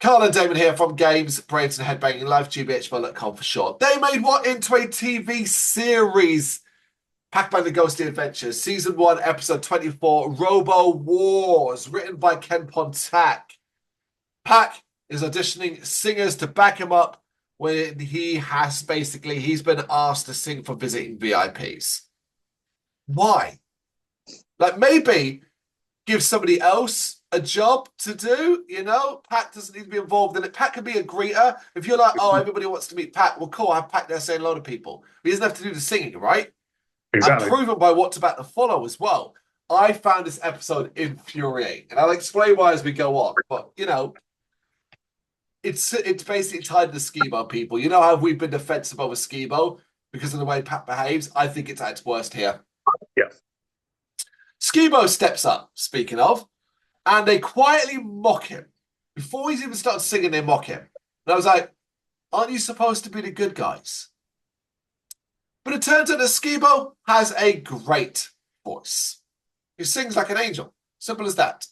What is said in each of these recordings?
Carl and Damon here from Brrraains A Head-Banging Life, gbhblofficial.com for short. They made what into a TV series? Pac-Man the Ghostly Adventures, Season 1, Episode 24, Robo Woes, written by Ken Pontac. Pac is auditioning singers to back him up when he's been asked to sing for visiting VIPs. Why? Like, maybe give somebody else a job to do, Pac doesn't need to be involved in it. Pac can be a greeter. If you're like, oh, everybody wants to meet Pac, well, cool, have Pac there saying hello to people. He doesn't have to do the singing, right? And Exactly. proven by what's about to follow as well. I found this episode infuriating, and I'll explain why as we go on. But, it's basically tied to Skibo, people. You know how we've been defensive over Skibo because of the way Pac behaves? I think it's at its worst here. Yeah. Skibo steps up, speaking of, and they quietly mock him. Before he's even started singing, they mock him. And I was like, aren't you supposed to be the good guys? But it turns out that Skibo has a great voice. He sings like an angel. Simple as that.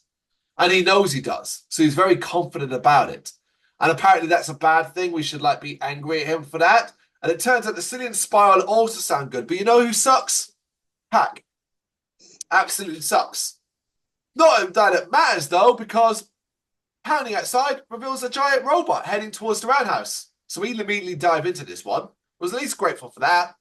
And he knows he does. So he's very confident about it. And apparently that's a bad thing. We should be angry at him for that. And it turns out the Cillian Spiral also sound good. But you know who sucks? Pac. Absolutely sucks. Not that it matters though, because pounding outside reveals a giant robot heading towards the roundhouse. So we immediately dive into this one. Was at least grateful for that.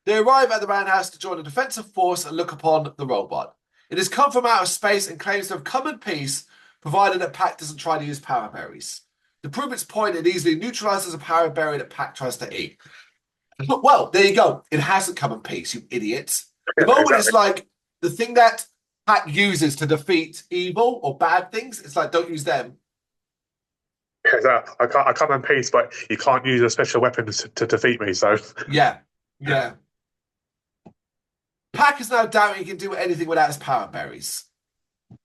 They arrive at the roundhouse to join a defensive force and look upon the robot. It has come from outer space and claims to have come in peace, provided that Pac doesn't try to use power berries. To prove its point, it easily neutralizes a power berry that Pac tries to eat. Well, there you go. It hasn't come in peace, you idiots. The moment Exactly. it's like the thing that Pac uses to defeat evil or bad things, it's like, don't use them. I come in peace, but you can't use a special weapon to defeat me. So Yeah. Pac is now doubting he can do anything without his power berries.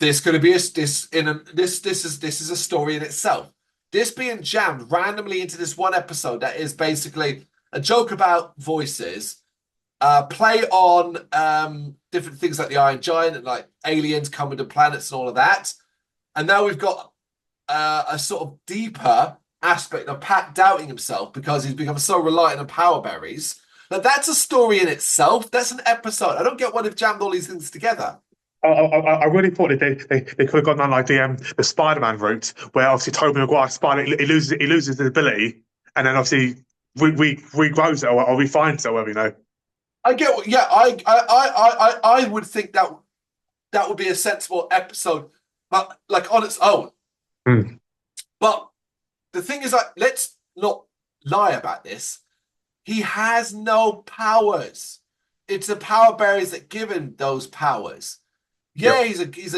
This could be this is a story in itself. This being jammed randomly into this one episode that is basically a joke about voices, play on different things like the Iron Giant and like aliens coming to planets and all of that. And now we've got a sort of deeper aspect of Pac doubting himself because he's become so reliant on power berries. That's a story in itself. That's an episode. I don't get why they've jammed all these things together. I really thought that they could have gone down like the Spider-Man route, where obviously Tobey Maguire's Spider he loses his ability, and then obviously we regrows it or refines it, whatever. I get what, yeah, I would think that would be a sensible episode, but like on its own. Mm. But the thing is, like, let's not lie about this. He has no powers. It's the power berries that give him those powers. Yeah, Yep. he's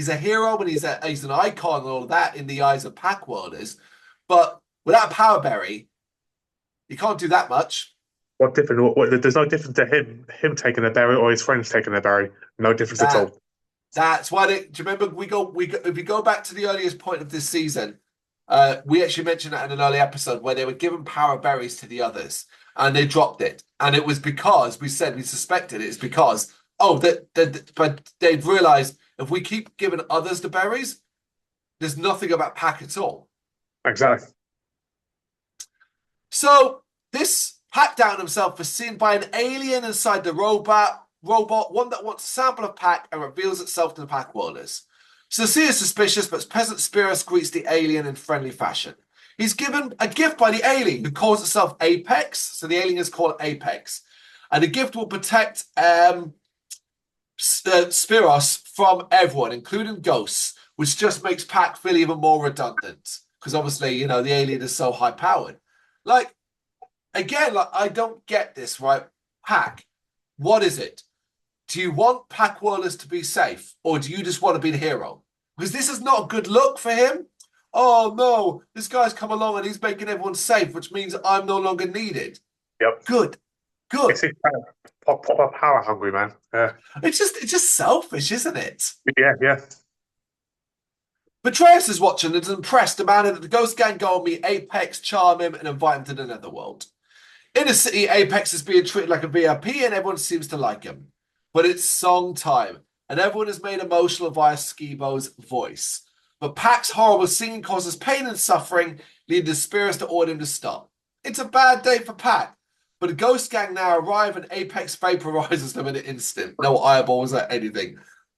a hero and he's an icon and all of that in the eyes of Pac worlders. But without a power berry, you can't do that much. What different? There's no difference to him taking a berry or his friends taking a berry. No difference at That all. that's why do you remember if we go back to the earliest point of this season, we actually mentioned that in an early episode where they were giving power berries to the others and they dropped it. And it was because we suspected it's because but they'd realized if we keep giving others the berries, there's nothing about Pac at all. Exactly. So this Pac down himself was seen by an alien inside the robot, one that wants a sample of Pac and reveals itself to the Pac worlders. Sincere is suspicious, but Peasant Spiros greets the alien in friendly fashion. He's given a gift by the alien, who calls itself Apex. So the alien is called Apex. And the gift will protect Spiros from everyone, including ghosts, which just makes Pac feel even more redundant. Because obviously, the alien is so high-powered. Like, again, I don't get this, right? Pac, what is it? Do you want Pac Worlders to be safe, or do you just want to be the hero? Because this is not a good look for him. Oh no, this guy's come along and he's making everyone safe, which means I'm no longer needed. Yep. Good. It's proper power hungry, man. Yeah. It's just selfish, isn't it? Yeah. Betrayus is watching and is impressed, demanding that the Ghost Gang go and meet Apex, charm him, and invite him to the Netherworld. In the city, Apex is being treated like a VIP and everyone seems to like him. But it's song time, and everyone is made emotional via Skibo's voice. But Pac's horrible singing causes pain and suffering, leading the spirits to order him to stop. It's a bad day for Pac, but the ghost gang now arrive and Apex vaporizes them in an instant. No eyeballs or anything.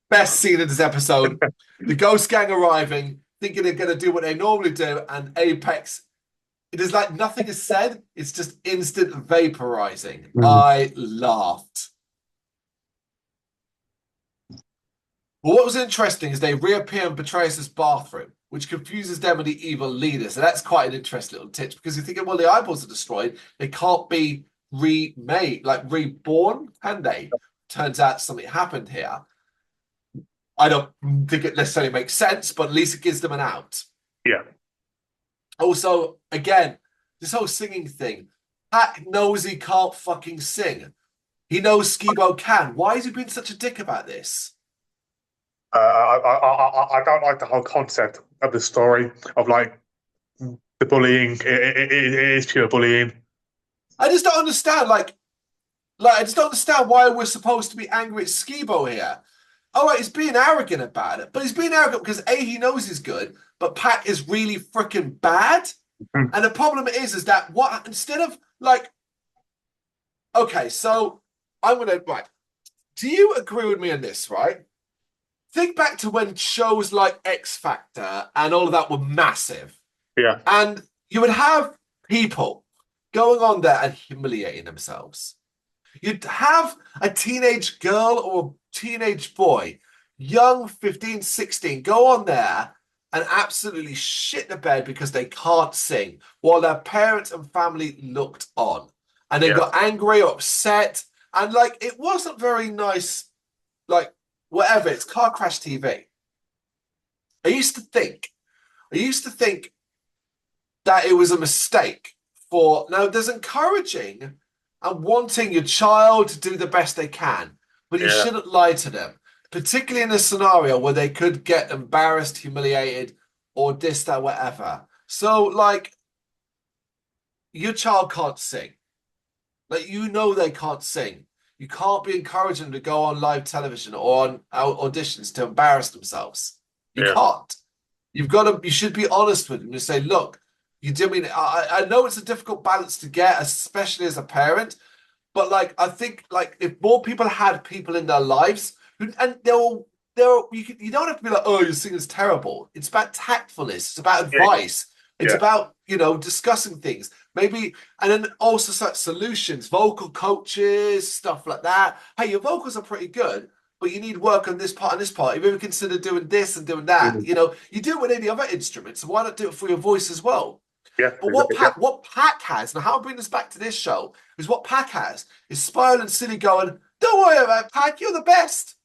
Best scene in this episode. The ghost gang arriving, thinking they're going to do what they normally do, and Apex, it is like nothing is said. It's just instant vaporizing. I laughed. But what was interesting is they reappear in Betrayus' bathroom, which confuses them and the evil leader. So that's quite an interesting little tip, because you're thinking, well, the eyeballs are destroyed. They can't be remade, like reborn, can they? Turns out something happened here. I don't think it necessarily makes sense, but at least it gives them an out. Yeah. Also, again, this whole singing thing. Pac knows he can't fucking sing. He knows Skibo can. Why has he been such a dick about this? I don't like the whole concept of the story of like the bullying. It is pure bullying. I just don't understand. Like I just don't understand why we're supposed to be angry at Skibo here. All right, he's being arrogant about it, but he's being arrogant because A, he knows he's good, but Pac is really freaking bad. And the problem is that what instead of like, okay, so I'm gonna right. Do you agree with me on this? Right? Think back to when shows like X Factor and all of that were massive. Yeah. And you would have people going on there and humiliating themselves. You'd have a teenage girl or a teenage boy, young 15, 16, go on there and absolutely shit the bed because they can't sing while their parents and family looked on. And they got angry or upset. And like, it wasn't very nice. Like, whatever, it's car crash TV. I used to think that it was a mistake for now. There's encouraging and wanting your child to do the best they can, but you shouldn't lie to them, particularly in a scenario where they could get embarrassed, humiliated, or this, that, whatever. So, like, your child can't sing. Like, you know they can't sing. You can't be encouraging them to go on live television or on auditions to embarrass themselves. You can't. You've got to. You should be honest with them and say, "Look, you do mean. I know it's a difficult balance to get, especially as a parent. But like, I think like if more people had people in their lives, and you don't have to be like, oh, your singing's terrible. It's about tactfulness. It's about advice. It's about discussing things. Maybe, and then also such solutions, vocal coaches, stuff like that. Hey, your vocals are pretty good, but you need work on this part and this part. Have you ever considered doing this and doing that? You know, you do it with any other instruments. So why not do it for your voice as well? Yeah. But what Pac has, and how I bring this back to this show, is what Pac has is Spiral and Silly going, don't worry about it, Pac, you're the best.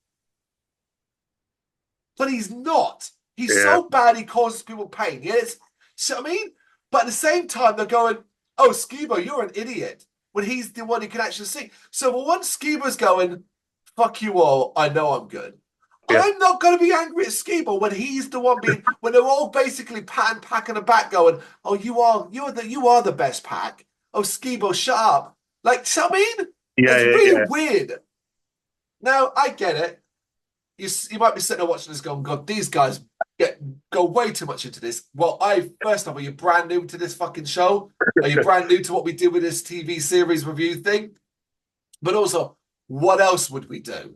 But he's not. He's so bad he causes people pain. Yes. See what I mean? But at the same time, they're going, oh, Skibo, you're an idiot. When he's the one who can actually sing. So for once Skibo's going, fuck you all, I know I'm good. I'm not going to be angry at Skibo when he's the one being, when they're all basically patting Pac on the back going, oh, you are the best, Pac. Oh, Skibo, shut up. Like, so I mean? It's really weird. Now, I get it. You might be sitting there watching this going, God, these guys go way too much into this. Well, first of all, are you brand new to this fucking show? Are you brand new to what we do with this TV series review thing? But also, what else would we do?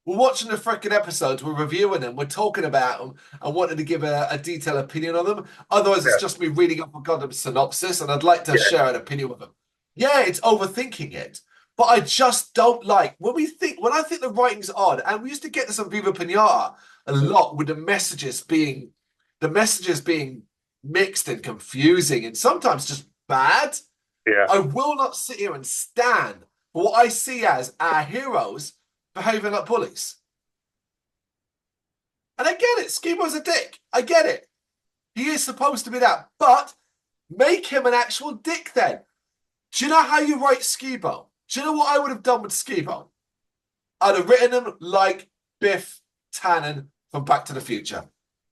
We're watching the freaking episodes, we're reviewing them, we're talking about them, and wanting to give a detailed opinion on them. Otherwise, it's just me reading up a goddamn synopsis, and I'd like to share an opinion with them. Yeah, it's overthinking it. But I just don't like when I think the writing's odd, and we used to get this on Viva Pinata a lot with the messages being mixed and confusing and sometimes just bad. I will not sit here and stand for what I see as our heroes behaving like bullies. And I get it, Skibo's a dick. I get it. He is supposed to be that, but make him an actual dick then. Do you know how you write Skibo? Do you know what I would have done with Skibo? I'd have written him like Biff Tannen from Back to the Future.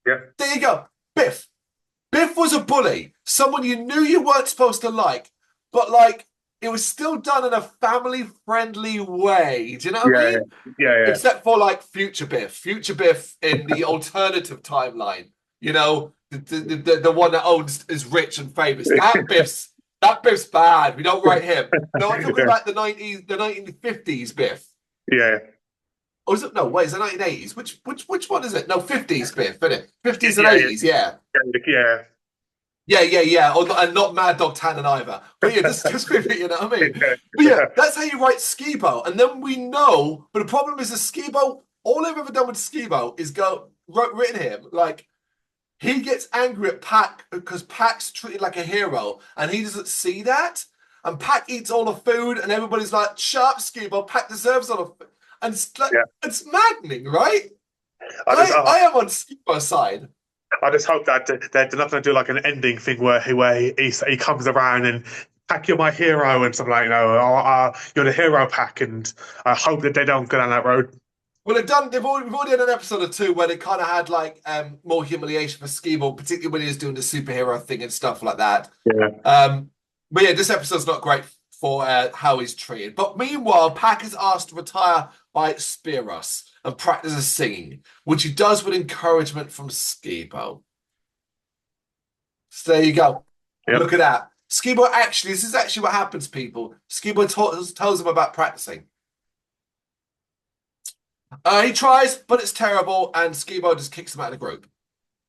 There you go. Biff. Biff was a bully. Someone you knew you weren't supposed to like, but like it was still done in a family-friendly way. Do you know what I mean? Except for like Future Biff. Future Biff in the alternative timeline You know, the one that owns is rich and famous. That Biff's bad. We don't write him. No, I'm talking Yeah, about the 1950s Biff. yeah, Or is it no? Wait, is it 1980s? Which one is it? No, 50s Biff, isn't it? 50s and yeah, yeah, 80s, yeah. yeah, Yeah. And not Mad Dog Tannen either. But yeah, just you know what I mean? But yeah, that's how you write Skibo. And then we know, but the problem is the Skibo, all I've ever done with Skibo is written him like he gets angry at Pac because Pac's treated like a hero and he doesn't see that. And Pac eats all the food and everybody's like, shut up, Skibo, Pac deserves all the food. And it's like yeah. it's maddening, right? I just, I am on Skibo's side. I just hope that they're not going to do like an ending thing where he comes around and Pack, you're my hero and something like you're the hero Pack, and I hope that they don't go down that road. Well, we've already had an episode or two where they kind of had like more humiliation for Skeeble, particularly when he was doing the superhero thing and stuff like that. Yeah, But yeah, this episode's not great for how he's treated. But meanwhile, Pac is asked to retire by Spiros and practices singing, which he does with encouragement from Skeebo. So there you go. yep, Look at that. Skeebo actually, this is actually what happens, people. Skeebo tells him about practicing. He tries, but it's terrible, and Skibo just kicks him out of the group.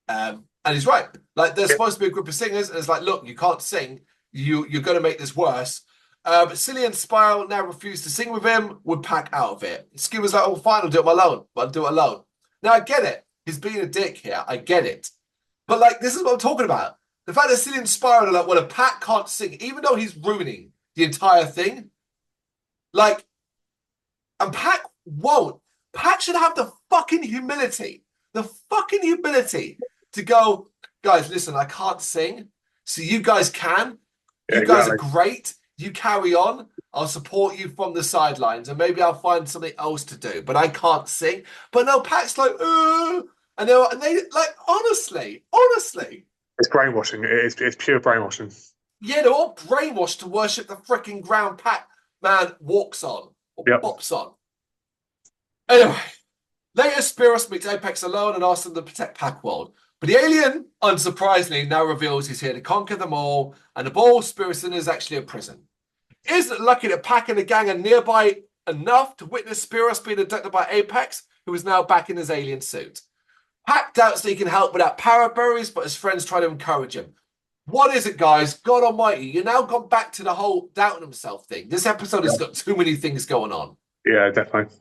And he's right. Like, there's yep. supposed to be a group of singers, and it's like, look, you can't sing. You're going to make this worse. But Silly and Spiral now refuse to sing with him, would pack out of it. Skibo's like, oh, fine, I'll do it alone. But I'll do it alone. Now, I get it. He's being a dick here. I get it. But, like, this is what I'm talking about. The fact that Silly and Spiral are like, well, a Pac can't sing, even though he's ruining the entire thing. Like, and Pac won't. Pac should have the fucking humility to go, guys, listen, I can't sing. So you guys can. Yeah, You guys are exactly. great. You carry on. I'll support you from the sidelines and maybe I'll find something else to do, but I can't sing. But no, Pac's like, and they like, honestly, It's brainwashing. It's pure brainwashing. yeah, they're all brainwashed to worship the freaking ground Pac-Man walks on or Yep. bops on. Anyway, later Spiros meets Apex alone and asks him to protect Pac-World. But the alien, unsurprisingly, now reveals he's here to conquer them all, and the ball Spirison is actually a prison. Isn't it lucky that Pac and the gang are nearby enough to witness Spiros being abducted by Apex, who is now back in his alien suit? Pac doubts that he can help without power berries, but his friends try to encourage him. What is it, guys? God almighty, you're now gone back to the whole doubting himself thing. This episode has Yep. got too many things going on. Yeah, definitely.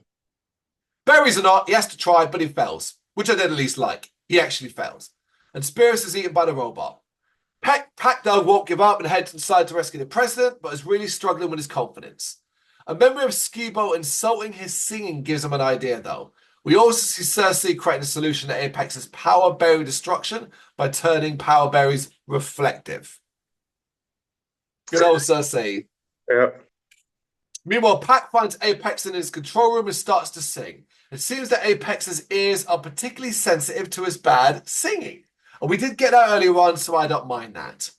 Berries or not, he has to try, but he fails, which I did at least like. He actually fails. And Spears is eaten by the robot. Pac though won't give up and heads inside to rescue the president, but is really struggling with his confidence. A memory of Skibo insulting his singing gives him an idea, though. We also see Cersei creating a solution to Apex's power berry destruction by turning power berries reflective. Good old Cersei. Yeah. Meanwhile, Pac finds Apex in his control room and starts to sing. It seems that Apex's ears are particularly sensitive to his bad singing. And we did get that earlier on, so I don't mind that.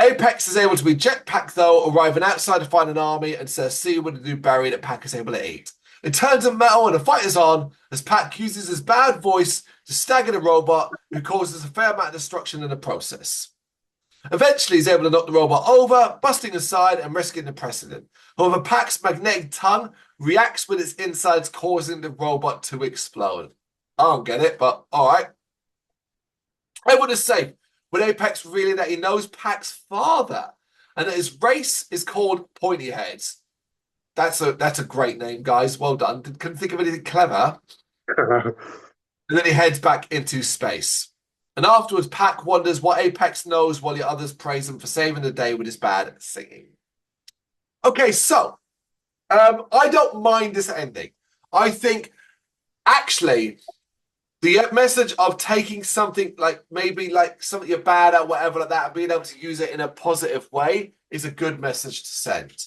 Apex is able to eject Pac, though, arriving outside to find an army and Cersei with a new berry that Pac is able to eat. It turns him metal and the fight is on as Pac uses his bad voice to stagger the robot, who causes a fair amount of destruction in the process. Eventually, he's able to knock the robot over, busting aside and rescuing the president. However, Pac's magnetic tongue reacts with its insides, causing the robot to explode. I don't get it, but all right. Everyone is safe, with Apex revealing that he knows Pac's father and that his race is called Pointy Heads. That's a great name, guys. Well done. Couldn't think of anything clever. And then he heads back into space. And afterwards, Pac wonders what Apex knows while the others praise him for saving the day with his bad singing. Okay, so I don't mind this ending. I think actually the message of taking something like maybe like something you're bad at, whatever like that, and being able to use it in a positive way is a good message to send.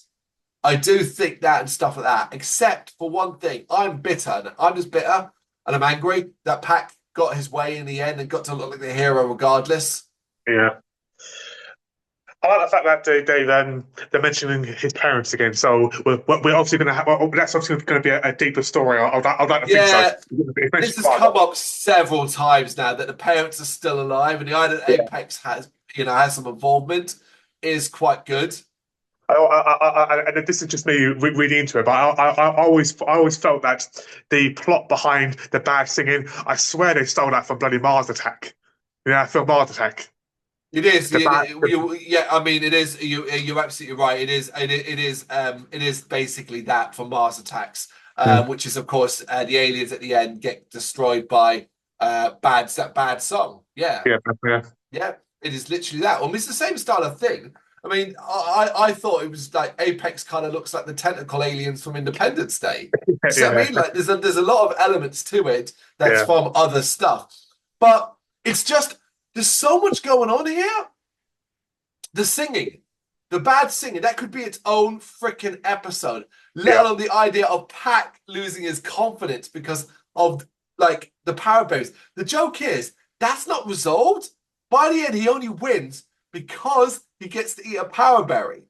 I do think that and stuff like that, except for one thing. I'm bitter. I'm just bitter and I'm angry that Pac got his way in the end and got to look like the hero regardless. Yeah. I like the fact that they're mentioning his parents again. So we're obviously going to have. Well, that's obviously going to be a deeper story. I'd like to think so. Yeah, It's this mentioned has quite a come lot. up several times now that the parents are still alive, and the idea that Yeah. Apex has some involvement is quite good. And this is just me reading into it, but I always felt that the plot behind the bad singing, I swear they stole that from bloody Mars Attack. Yeah, from Mars Attack. It is. The bad, Yeah, I mean, it is. You're absolutely right. It is. It is basically that for Mars Attacks, yeah, which is, of course, the aliens at the end get destroyed by bad song. Yeah, yeah, yeah. It is literally that. Well, it's the same style of thing. I mean, I thought it was like Apex kind of looks like the tentacle aliens from Independence Day. So I yeah, mean, like there's a lot of elements to it that's yeah, from other stuff, but it's just there's so much going on here. The singing, the bad singing, that could be its own freaking episode. Let yeah, alone the idea of Pac losing his confidence because of like the power berries. The joke is that's not resolved. By the end, he only wins because he gets to eat a power berry.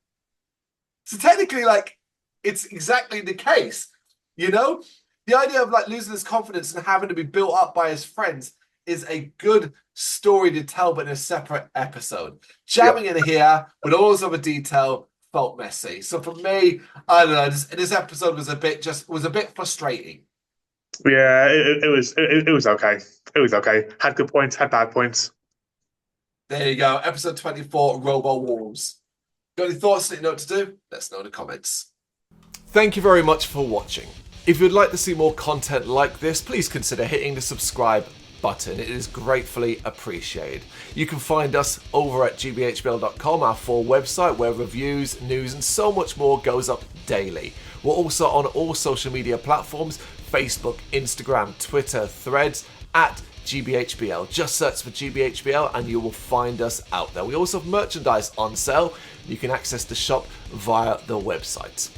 So technically, like, it's exactly the case. You know, the idea of like losing his confidence and having to be built up by his friends is a good story to tell, but in a separate episode. yeah. Jamming in here with all this other detail felt messy. So for me, I don't know. This episode was a bit frustrating. Yeah, it was okay. It was okay. Had good points, had bad points. There you go. Episode 24, Robo Woes. Got any thoughts? Let you know what to do? Let us know in the comments. Thank you very much for watching. If you'd like to see more content like this, please consider hitting the subscribe button. It is gratefully appreciated. You can find us over at gbhbl.com, our full website where reviews, news and so much more goes up daily. We're also on all social media platforms, Facebook, Instagram, Twitter, Threads, at GBHBL. Just search for GBHBL and you will find us out there. We also have merchandise on sale. You can access the shop via the website.